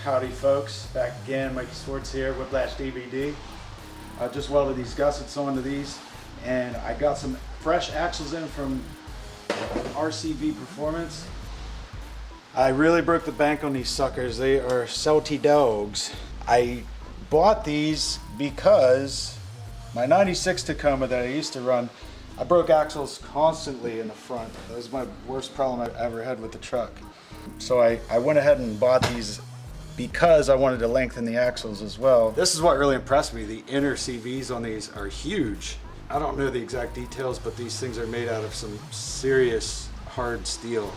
Howdy folks, back again, Mikey Swartz here, Whiplash DVD. I just welded these gussets onto these, and I got some fresh axles in from RCV Performance. I really broke the bank on these suckers. They are salty dogs. I bought these because my 96 Tacoma that I used to run, I broke axles constantly in the front. That was my worst problem I've ever had with the truck. So I went ahead and bought these because I wanted to lengthen the axles as well. This is what really impressed me. The inner CVs on these are huge. I don't know the exact details, but these things are made out of some serious hard steel.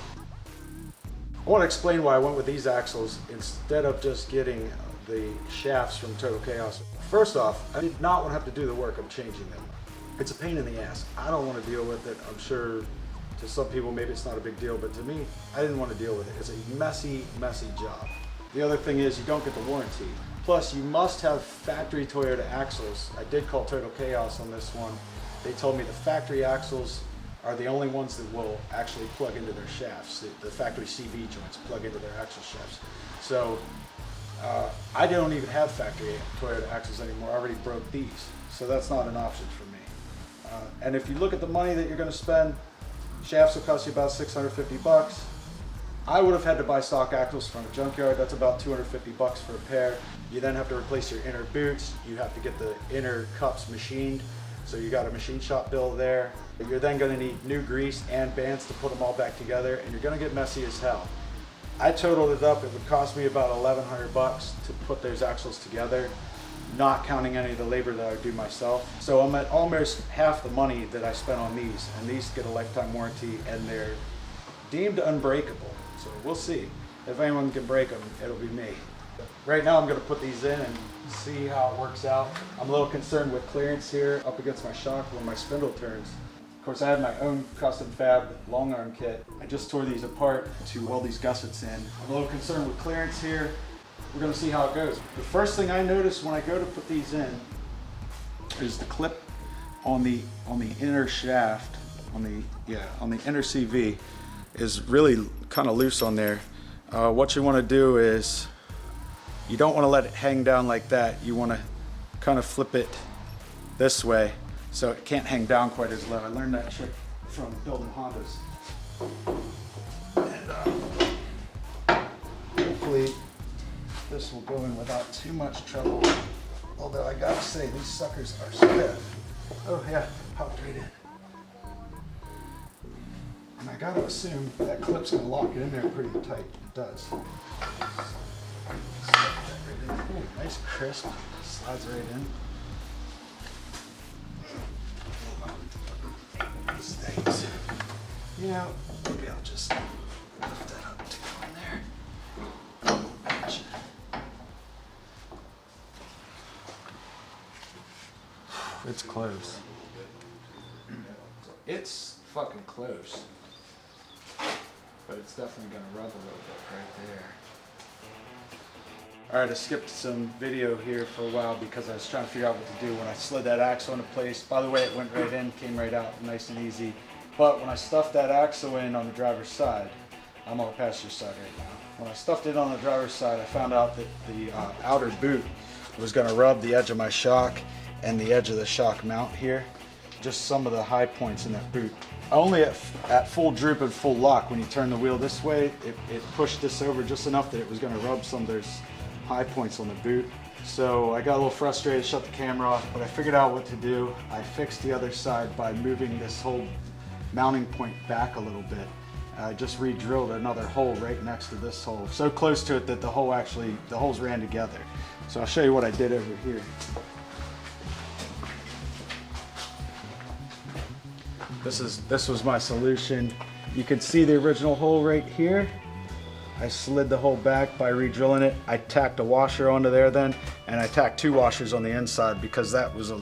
I want to explain why I went with these axles instead of just getting the shafts from Total Chaos. First off, I did not want to have to do the work of changing them. It's a pain in the ass. I don't want to deal with it. I'm sure to some people maybe it's not a big deal, but to me, I didn't want to deal with it. It's a messy, messy job. The other thing is you don't get the warranty. Plus, you must have factory Toyota axles. I did call Total Chaos on this one. They told me the factory axles are the only ones that will actually plug into their shafts. The factory CV joints plug into their axle shafts. So I don't even have factory Toyota axles anymore. I already broke these. So that's not an option for me. And if you look at the money that you're going to spend, shafts will cost you about 650 bucks. I would have had to buy stock axles from a junkyard. That's about 250 bucks for a pair. You then have to replace your inner boots. You have to get the inner cups machined. So you got a machine shop bill there. You're then going to need new grease and bands to put them all back together, and you're going to get messy as hell. I totaled it up. It would cost me about 1,100 bucks to put those axles together, not counting any of the labor that I would do myself. So I'm at almost half the money that I spent on these, and these get a lifetime warranty, and they're deemed unbreakable. So we'll see. If anyone can break them, it'll be me. Right now I'm going to put these in and see how it works out. I'm a little concerned with clearance here up against my shock when my spindle turns. Of course, I have my own custom fab long arm kit. I just tore these apart to weld these gussets in. I'm a little concerned with clearance here. We're going to see how it goes. The first thing I notice when I go to put these in is the clip on the inner shaft, on the inner CV is really kind of loose on there. What you want to do is you don't want to let it hang down like that. You want to kind of flip it this way so it can't hang down quite as low. I learned that trick from building Hondas. And hopefully this will go in without too much trouble. Although I gotta say, these suckers are stiff. Oh yeah, popped right in. And I gotta assume that clip's gonna lock it in there pretty tight. It does. Ooh, nice crisp, slides right in. These things, you know, maybe I'll just lift that up to go in there. Gotcha. It's close. It's fucking close. But it's definitely gonna rub a little bit right there. Alright, I skipped some video here for a while because I was trying to figure out what to do when I slid that axle into place. By the way, it went right in, came right out, nice and easy. But when I stuffed that axle in on the driver's side, I'm on the passenger side right now. When I stuffed it on the driver's side, I found out that the outer boot was going to rub the edge of my shock and the edge of the shock mount here. Just some of the high points in that boot. Only at full droop and full lock, when you turn the wheel this way, it pushed this over just enough that it was going to rub some of those high points on the boot. So I got a little frustrated, shut the camera off, but I figured out what to do. I fixed the other side by moving this whole mounting point back a little bit. I just re-drilled another hole right next to this hole, so close to it that the holes ran together. So I'll show you what I did over here. This was my solution. You can see the original hole right here. I slid the hole back by re-drilling it. I tacked a washer onto there then, and I tacked 2 washers on the inside because this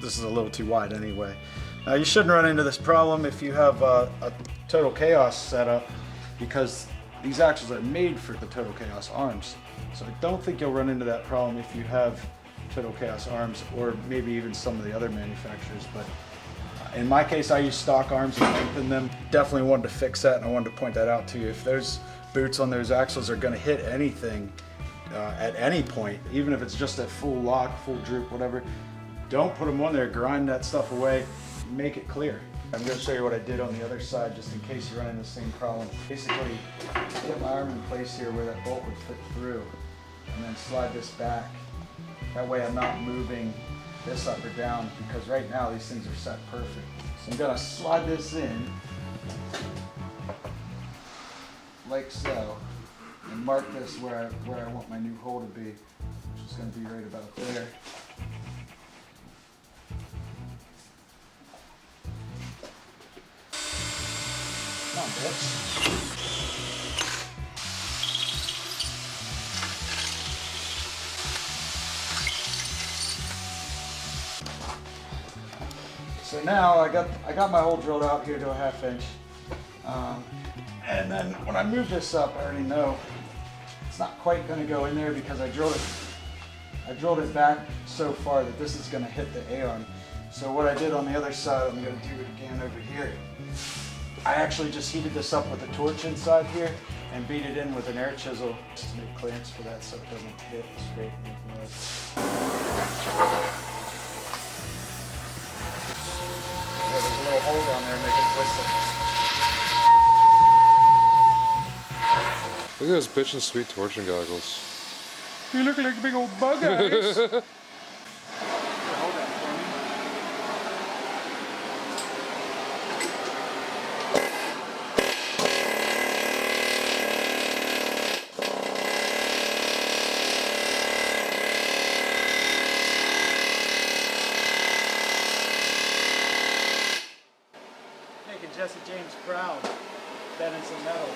is a little too wide anyway. Now you shouldn't run into this problem if you have a Total Chaos setup, because these axles are made for the Total Chaos arms. So I don't think you'll run into that problem if you have Total Chaos arms, or maybe even some of the other manufacturers. But in my case, I use stock arms and lengthen them. Definitely wanted to fix that, and I wanted to point that out to you. If those boots on those axles are going to hit anything, at any point, even if it's just at full lock, full droop, whatever. Don't put them on there, grind that stuff away, make it clear. I'm going to show you what I did on the other side just in case you run into the same problem. Basically, get my arm in place here where that bolt would fit through, and then slide this back. That way I'm not moving this up or down, because right now these things are set perfect. So I'm going to slide this in like so, and mark this where I want my new hole to be, which is going to be right about there. Come on, bitch. So now I got my hole drilled out here to a 1/2 inch. And then when I move this up, I already know it's not quite going to go in there because I drilled it back so far that this is going to hit the A-arm. So what I did on the other side, I'm going to do it again over here. I actually just heated this up with a torch inside here and beat it in with an air chisel just to make clearance for that so it doesn't hit straight and make noise. Yeah, there's a little hole down there making it whistle. Look at those bitchin' sweet torching goggles. You look like big old bug eyes. Hold that for me. Making Jesse James proud, bending some metal.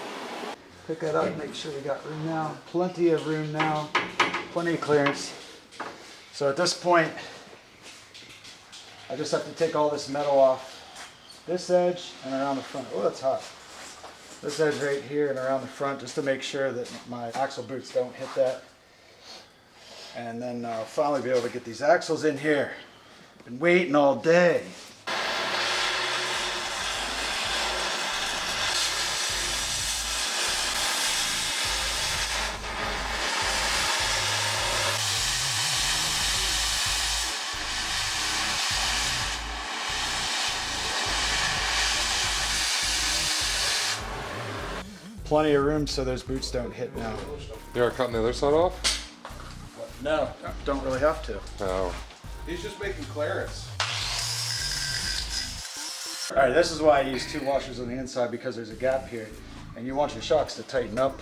Pick that up, make sure we got room now. Plenty of room now, plenty of clearance. So at this point, I just have to take all this metal off this edge and around the front. Oh, that's hot. This edge right here and around the front, just to make sure that my axle boots don't hit that. And then I'll finally be able to get these axles in here. Been waiting all day. Plenty of room so those boots don't hit now. You are cutting the other side off? No, don't really have to. No. He's just making clearance. All right, this is why I use 2 washers on the inside, because there's a gap here and you want your shocks to tighten up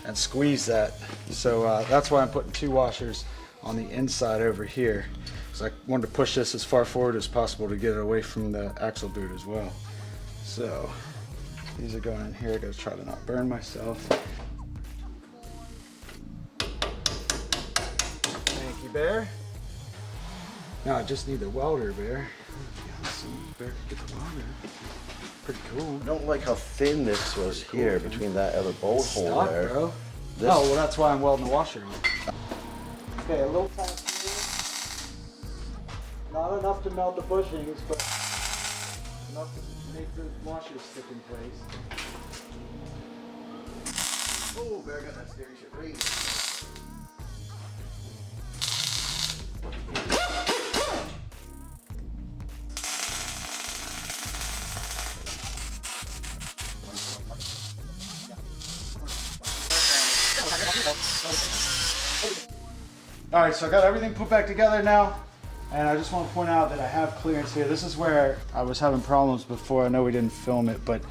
and squeeze that. So that's why I'm putting 2 washers on the inside over here. So I wanted to push this as far forward as possible to get it away from the axle boot as well. So these are going in here. I gotta try to not burn myself. Thank you, Bear. Now I just need the welder, Bear. Bear, get the welder. Pretty cool. I don't like how thin this was here between that other bolt hole Stock, there. bro. This- Oh, well, that's why I'm welding the washer in. Okay, a little tight here. Not enough to melt the bushings, but enough to make the washer stick in place. Oh, Bear got that steering shit right. All right, so I got everything put back together now, and I just want to point out that I have clearance here. This is where I was having problems before. I know we didn't film it, but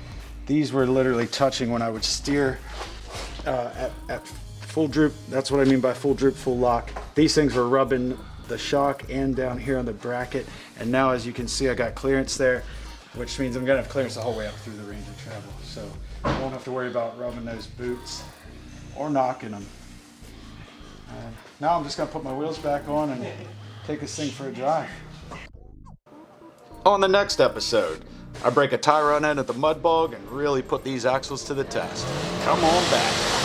these were literally touching when I would steer at full droop. That's what I mean by full droop, full lock. These things were rubbing the shock and down here on the bracket, and now as you can see, I got clearance there, which means I'm gonna have clearance the whole way up through the range of travel. So I won't have to worry about rubbing those boots or knocking them. Now I'm just gonna put my wheels back on and take this thing for a drive. On the next episode, I break a tie run in at the mud bog and really put these axles to the test. Come on back.